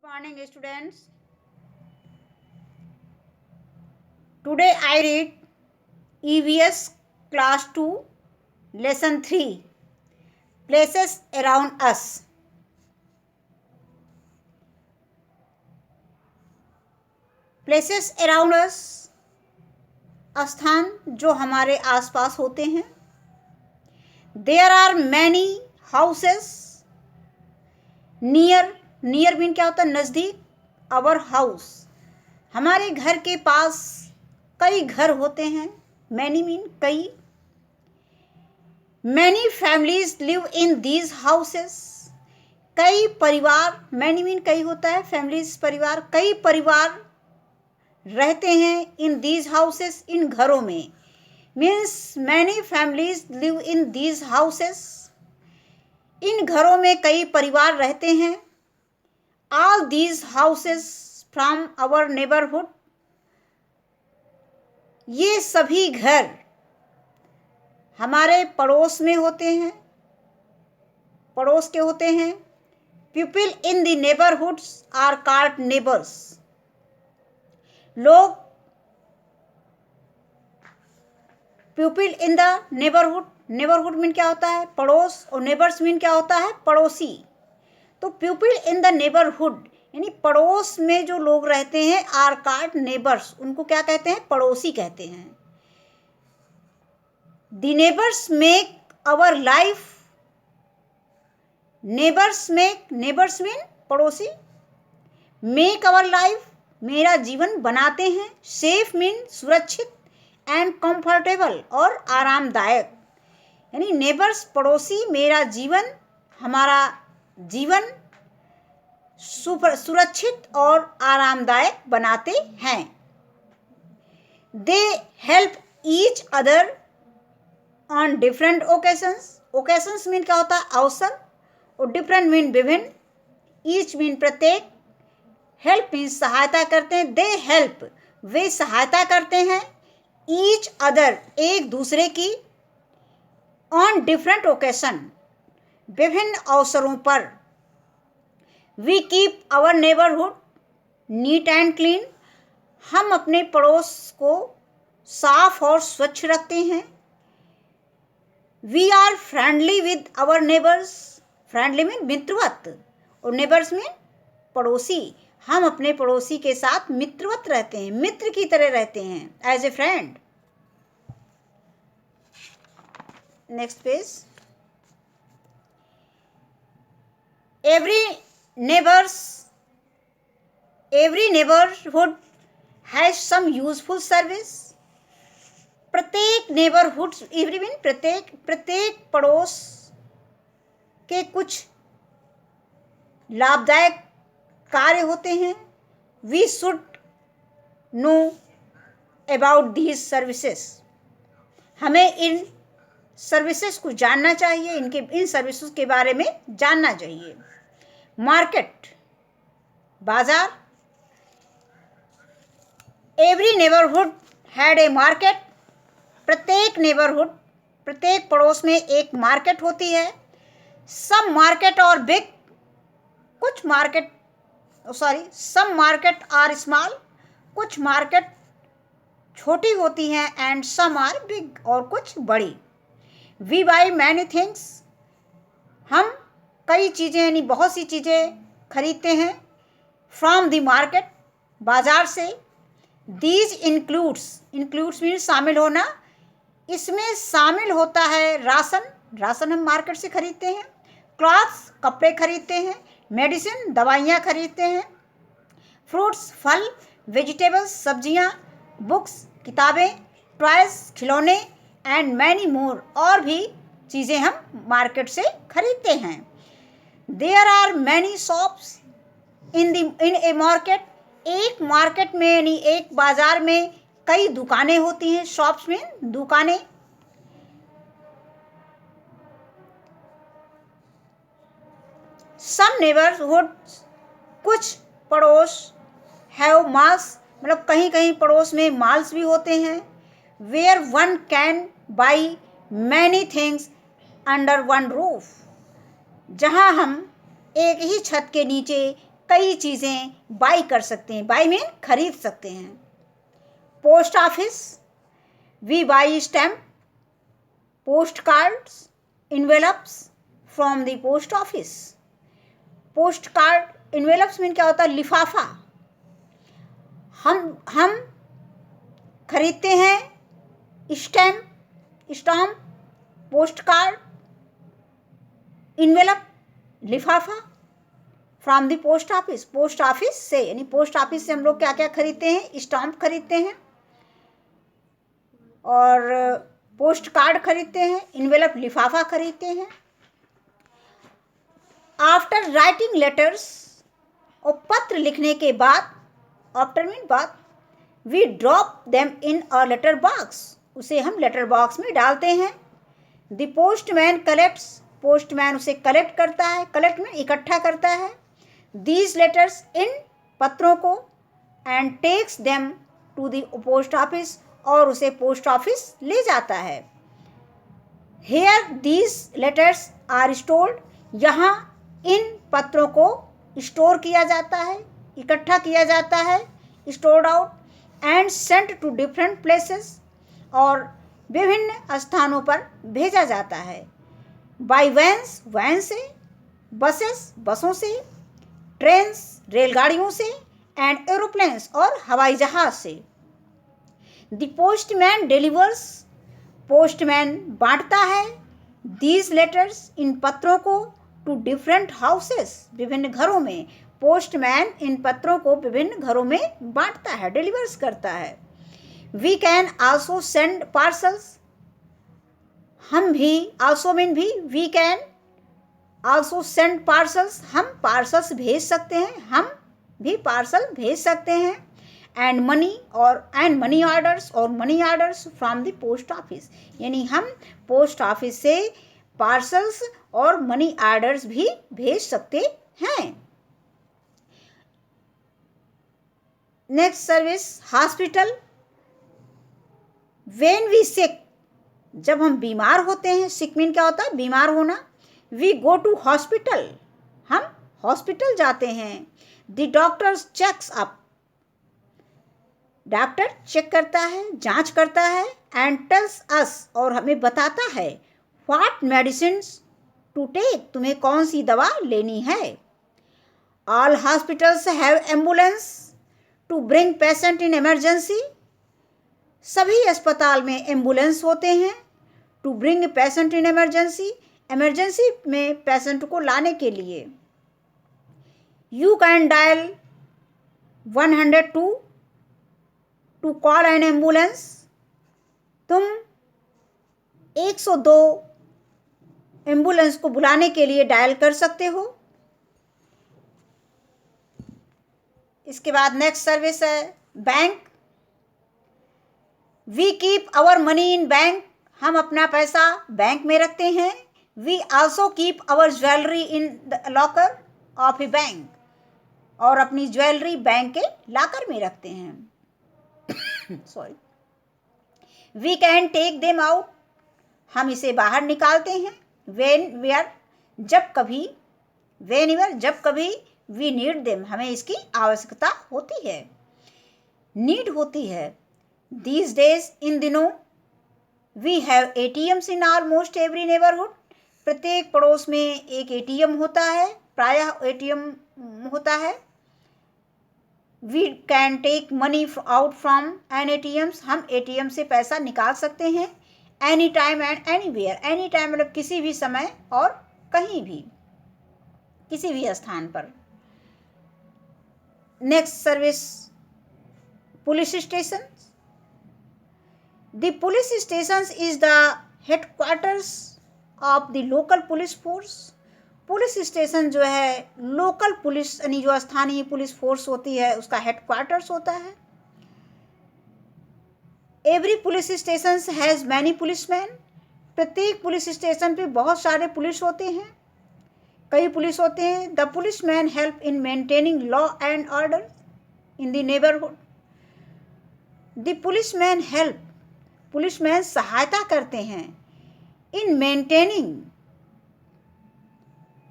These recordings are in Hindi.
Morning students. Today I read EVS class 2 lesson 3 places around us. Places around us स्थान जो हमारे आसपास होते हैं. There are many houses near mean क्या होता है? नज़दीक. Our house हमारे घर के पास कई घर होते हैं. Many मीन कई. Many families live in these houses. कई परिवार. Many मीन कई होता है. Families परिवार. कई परिवार रहते हैं in these houses इन घरों में. Means many families live in these houses. इन घरों में कई परिवार रहते हैं. All these houses from our neighborhood. ये सभी घर हमारे पड़ोस में होते हैं. पड़ोस के होते हैं. People in the neighborhoods are called neighbors. लोग people in the neighborhood. neighborhood mean क्या होता है? पड़ोस. और neighbors मीन क्या होता है? पड़ोसी. तो people in the neighborhood यानी पड़ोस में जो लोग रहते हैं are called neighbors. उनको क्या कहते हैं? पड़ोसी कहते हैं. The neighbors make our life. neighbors mean पड़ोसी. make our life मेरा जीवन बनाते हैं. safe मीन सुरक्षित. and comfortable और आरामदायक. यानी neighbors पड़ोसी मेरा जीवन हमारा जीवन सुरक्षित और आरामदायक बनाते हैं. They help each other on different occasions. occasions mean क्या होता है? अवसर. और different मीन विभिन्न. each मीन प्रत्येक. help मीन सहायता करते हैं. they help वे सहायता करते हैं. each other एक दूसरे की. on different occasion विभिन्न अवसरों पर. we keep our neighborhood neat and clean. हम अपने पड़ोस को साफ और स्वच्छ रखते हैं. we are friendly with our neighbors. friendly mean मित्रवत. और neighbors मीन पड़ोसी. हम अपने पड़ोसी के साथ मित्रवत रहते हैं. मित्र की तरह रहते हैं. As a friend. Next page. every neighborhood has some useful service. प्रत्येक neighborhood every मीन प्रत्येक पड़ोस के कुछ लाभदायक कार्य होते हैं. we should know about these services. हमें इन सर्विसेज को जानना चाहिए. इन सर्विसेज के बारे में जानना चाहिए. मार्केट बाजार. Every neighbourhood had a market. प्रत्येक नेबरहुड प्रत्येक पड़ोस में एक मार्केट होती है. Some market are big. कुछ market some market are small. कुछ मार्केट छोटी होती हैं. एंड सम आर बिग और कुछ बड़ी. We buy many things. हम कई चीज़ें यानी बहुत सी चीज़ें खरीदते हैं. फ्रॉम द मार्केट बाजार से. दीज इंक्लूड्स मीन शामिल होना. इसमें शामिल होता है राशन. राशन हम मार्केट से खरीदते हैं. क्लॉथ्स कपड़े खरीदते हैं. मेडिसिन दवाइयाँ खरीदते हैं. फ्रूट्स फल. वेजिटेबल्स सब्जियाँ. बुक्स किताबें. टॉयज खिलौने. एंड मैनी मोर और भी चीज़ें हम मार्केट से खरीदते हैं. There are many shops in a market. एक मार्केट में यानी एक बाजार में कई दुकानें होती हैं. शॉप्स में दुकानें. सम नेबरहुड कुछ पड़ोस हैव मॉल्स मतलब कहीं कहीं पड़ोस में मॉल्स भी होते हैं. Where one can buy many things under one roof. जहाँ हम एक ही छत के नीचे कई चीज़ें बाई कर सकते हैं, बाई मीन खरीद सकते हैं। Post office, we buy stamp, post cards, envelopes from the post office. Post card, envelopes mean क्या होता है, लिफाफा। हम खरीदते हैं स्टैम्प, पोस्ट कार्ड, इन्वेलप, लिफाफा from the post office. Post office से, यानी पोस्ट ऑफिस से हम लोग क्या क्या खरीदते हैं, स्टैम्प खरीदते हैं और पोस्ट कार्ड खरीदते हैं, इन्वेलप लिफाफा खरीदते हैं। आफ्टर राइटिंग लेटर्स, और पत्र लिखने के बाद, आफ्टर मीन बाद, we drop them in a letter box, उसे हम लेटर बॉक्स में डालते हैं। द पोस्टमैन कलेक्ट्स, पोस्टमैन उसे कलेक्ट करता है, कलेक्ट में इकट्ठा करता है। दीज लेटर्स, इन पत्रों को, and takes them to the post office, और उसे पोस्ट ऑफिस ले जाता है। Here these letters are stored, यहाँ इन पत्रों को स्टोर किया जाता है, इकट्ठा किया जाता है, stored out, and sent to different places, और विभिन्न स्थानों पर भेजा जाता है। बाई वैन्स, वैन से, बसेस, बसों से, ट्रेन्स, रेलगाड़ियों से, एंड एरोप्लेन्स, और हवाई जहाज से। द पोस्टमैन डिलीवर्स, पोस्टमैन बांटता है। दीज लेटर्स, इन पत्रों को, टू डिफरेंट हाउसेस, विभिन्न घरों में। पोस्टमैन इन पत्रों को विभिन्न घरों में बांटता है, डिलीवर्स करता है। We can also send parcels, हम भी, आल्सो मीन भी, we can also send parcels, हम पार्सल्स भेज सकते हैं, हम भी पार्सल भेज सकते हैं। एंड मनी, और एंड मनी ऑर्डर्स, और money orders from the post office, यानी हम पोस्ट ऑफिस से पार्सल्स और मनी ऑर्डर्स भी भेज सकते हैं। Next service, hospital. When we sick, जब हम बीमार होते हैं, सिक मीन क्या होता है, बीमार होना। वी गो टू हॉस्पिटल, हम हॉस्पिटल जाते हैं। The doctors checks up, doctor check करता है, जांच करता है। एंड टेल्स अस, और हमें बताता है, व्हाट मेडिसिन्स टू टेक, तुम्हें कौन सी दवा लेनी है। All hospitals have ambulance to bring patient in emergency, सभी अस्पताल में एम्बुलेंस होते हैं। To bring patient in emergency, emergency में पेशेंट को लाने के लिए। You can dial 102 to call an ambulance, तुम 102 एम्बुलेंस को बुलाने के लिए डायल कर सकते हो। इसके बाद नेक्स्ट सर्विस है bank. We keep our money in bank, हम अपना पैसा बैंक में रखते हैं। We also keep our jewellery in the locker of a bank, और अपनी ज्वेलरी बैंक के लॉकर में रखते हैं। Sorry. We can take them out, हम इसे बाहर निकालते हैं। वेन वेयर, जब कभी, वेन एवर, जब कभी, वी नीड देम, हमें इसकी आवश्यकता होती है, नीड होती है। दीज डेज, इन दिनों, we have ATMs in almost every neighbourhood, प्रत्येक पड़ोस में एक एटीएम होता है, प्रायः एटीएम होता है। We can take money out from an ATMs, हम एटीएम से पैसा निकाल सकते हैं। Any time and anywhere, any time मतलब किसी भी समय और कहीं भी, किसी भी स्थान पर। Next service, police station. The police station is the headquarters of the local police force, police station जो है लोकल पुलिस, यानी जो स्थानीय पुलिस फोर्स होती है, उसका हेडक्वार्टर्स होता है। Every police station has many policeman, प्रत्येक पुलिस स्टेशन पे बहुत सारे पुलिस होते हैं, कई पुलिस होते हैं। The policeman help in maintaining law and order in the neighbourhood, the policeman help, policeman सहायता करते हैं। In maintaining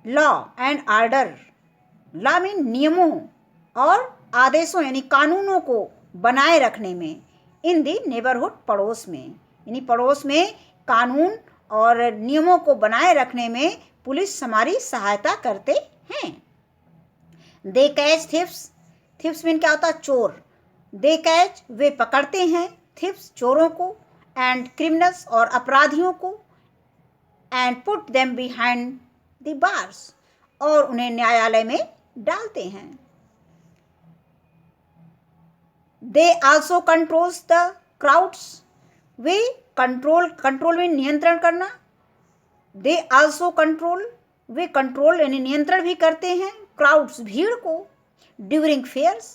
law and order, law mean नियमों और आदेशों यानी कानूनों को बनाए रखने में, इन दी नेबरहुड पड़ोस में, यानी पड़ोस में कानून और नियमों को बनाए रखने में पुलिस हमारी सहायता करते हैं। दे कैच थिफ्स, थिफ्स मीन क्या होता है? चोर। दे कैच वे पकड़ते हैं, थिफ्स चोरों को, एंड क्रिमिनल्स और अपराधियों को, and put them behind the bars और उन्हें न्यायालय में डालते हैं। They also controls the crowds, way control में नियंत्रण करना। They also control, way control यानी नियंत्रण भी करते हैं क्राउड्स भीड़ को। ड्यूरिंग फेयर्स,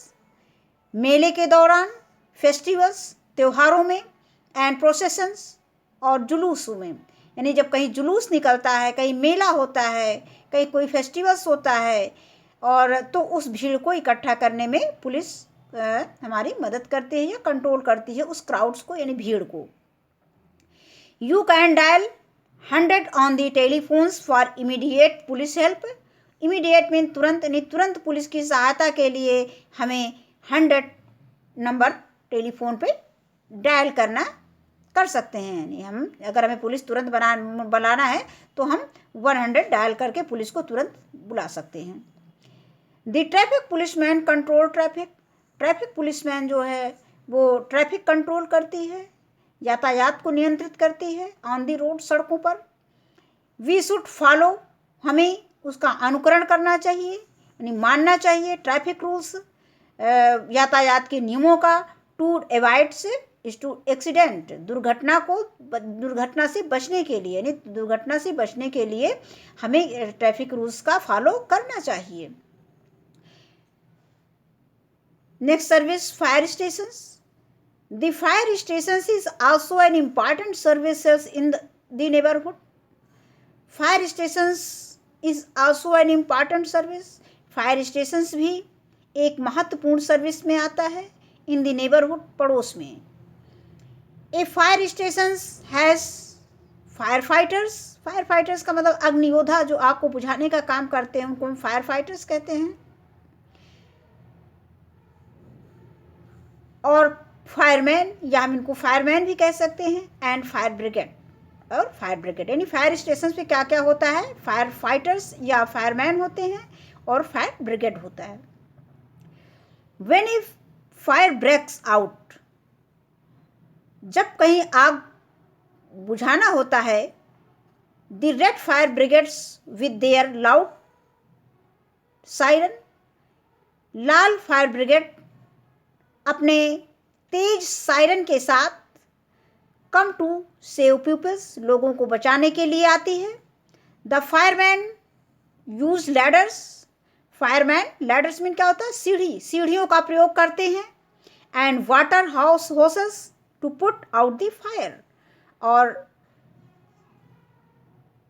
मेले के दौरान, फेस्टिवल्स त्योहारों में, एंड प्रोसेशंस और जुलूसों में, यानी जब कहीं जुलूस निकलता है, कहीं मेला होता है, कहीं कोई फेस्टिवल्स होता है, और तो उस भीड़ को इकट्ठा करने में पुलिस हमारी मदद करती है या कंट्रोल करती है उस क्राउड्स को यानी भीड़ को। You can dial 100 on the telephones for immediate police help. Immediate mean तुरंत, यानी तुरंत पुलिस की सहायता के लिए हमें 100 नंबर टेलीफोन पे डायल कर सकते हैं। यानी हम अगर हमें पुलिस तुरंत बुलाना है तो हम 100 डायल करके पुलिस को तुरंत बुला सकते हैं। The traffic policeman control traffic, traffic policeman जो है वो ट्रैफिक कंट्रोल करती है, यातायात को नियंत्रित करती है ऑन दी रोड, सड़कों पर। वी शुड फॉलो, हमें उसका अनुकरण करना चाहिए यानी मानना चाहिए ट्रैफिक रूल्स, यातायात के नियमों का। टू अवॉइड से इज टू एक्सीडेंट, दुर्घटना से बचने के लिए, यानी दुर्घटना से बचने के लिए हमें ट्रैफिक रूल्स का फॉलो करना चाहिए। Next service, fire stations. The fire stations is also an important services in the neighborhood. Fire stations is also an important service. Fire stations भी एक महत्वपूर्ण सर्विस में आता है in the neighborhood, पड़ोस में। A fire stations has firefighters. Firefighters का मतलब अग्नियोद्धा जो आग को बुझाने का काम करते हैं, उनको हम firefighters कहते हैं। और फायरमैन, या हम इनको फायरमैन भी कह सकते हैं, एंड फायर ब्रिगेड, और फायर ब्रिगेड यानी फायर स्टेशन पे क्या क्या होता है? फायर फाइटर्स या फायरमैन होते हैं और फायर ब्रिगेड होता है। When if fire breaks out, जब कहीं आग बुझाना होता है, the red fire brigades with their loud siren, लाल फायर ब्रिगेड अपने तेज सायरन के साथ कम टू सेव पीपल्स, लोगों को बचाने के लिए आती है। The fireman use ladders, fireman ladders mean क्या होता है? सीढ़ी, सीढ़ियों का प्रयोग करते हैं। And water house hoses to put out the fire, और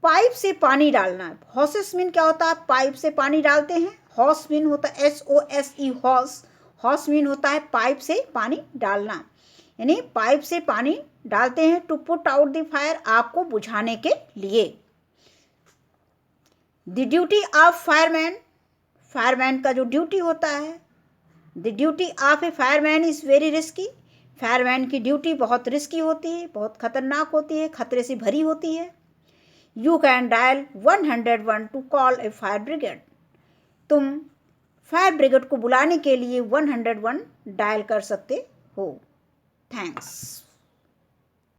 पाइप से पानी डालना। हॉसेस मीन क्या होता है? पाइप से पानी डालते हैं। हॉस मीन होता है HOSE, हॉस। हॉस मीन होता है पाइप से पानी डालना, यानी पाइप से पानी डालते हैं। To put out the fire, आग को बुझाने के लिए। The duty of fireman, fireman का जो ड्यूटी होता है, the duty of a fireman is very risky. Fireman की ड्यूटी बहुत रिस्की होती है, बहुत खतरनाक होती है, खतरे से भरी होती है। You can dial 101 to call a fire brigade, तुम फायर ब्रिगेड को बुलाने के लिए 101 डायल कर सकते हो। थैंक्स।